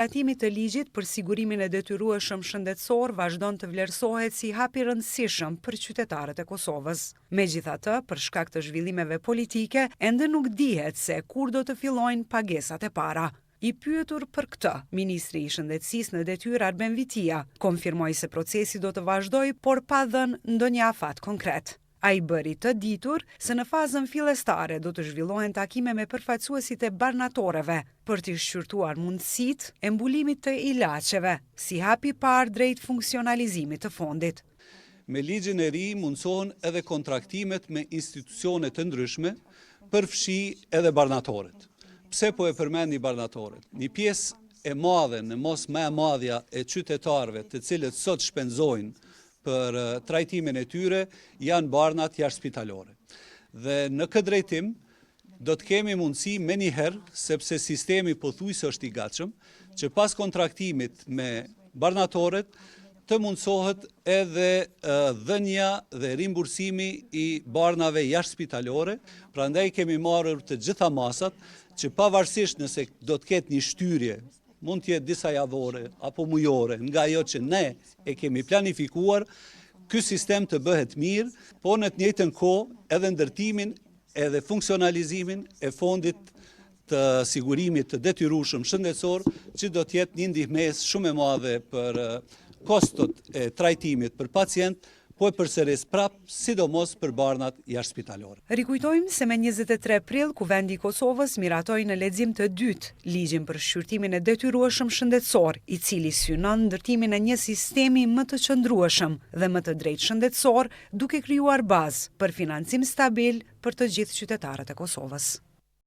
Atimi të ligjit për sigurimin e detyrueshëm shëndetësor vazhdon të vlerësohet si hap i rëndësishëm për qytetarët e Kosovës. Megjithatë, për shkak të zhvillimeve politike, ende nuk dihet se kur do të fillojnë pagesat e para. I pyetur për këtë, Ministri i Shëndetësisë në detyrë Arben Vitia konfirmoi se procesi do të vazhdojë, por pa dhënë ndonjë afat konkret. A i bëri të ditur se në fazën fillestare do të zhvillohen takime me përfaqësuesit e barnatoreve për të shqyrtuar mundësitë e mbulimit të ilaçeve, si hapi parë drejt funksionalizimit të fondit. Me ligjin e ri mundësohen edhe kontraktimet me institucione të ndryshme, përfshi edhe barnatoret. Pse po e përmendi barnatoret? Një pjesë e madhe, në mos më e madhja e qytetarëve të cilët sot shpenzojnë për trajtimin e tyre janë barnat jashtëspitalore. Dhe në këtë drejtim do të kemi mundësi me njëherë, sepse sistemi pothuajse është i gatshëm, që pas kontraktimit me barnatoret të mundësohet edhe dhënia dhe rimbursimi i barnave jashtëspitalore. Prandaj kemi marrë të gjitha masat që pavarësisht nëse do të ketë një shtyrje, mund të jetë disa javore apo mujore, nga ajo që ne e kemi planifikuar, ky sistem të bëhet mirë, po në të njëjtën kohë edhe ndërtimin edhe funksionalizimin e fondit të sigurimit të detyrueshëm shëndetësor, që do të jetë një ndihmës shumë e madhe për kostot e trajtimit për pacient, po e përsëris prap, sidomos për barnat jashtëspitalore. Rikujtojmë se me 23 prill, Kuvendi i Kosovës miratoi në lexim të dytë ligjin për shqyrtimin e detyrueshëm shëndetësor, i cili synon ndërtimin e një sistemi më të qëndrueshëm dhe më të drejtë shëndetësor, duke krijuar bazë për financim stabil për të gjithë qytetarët e Kosovës.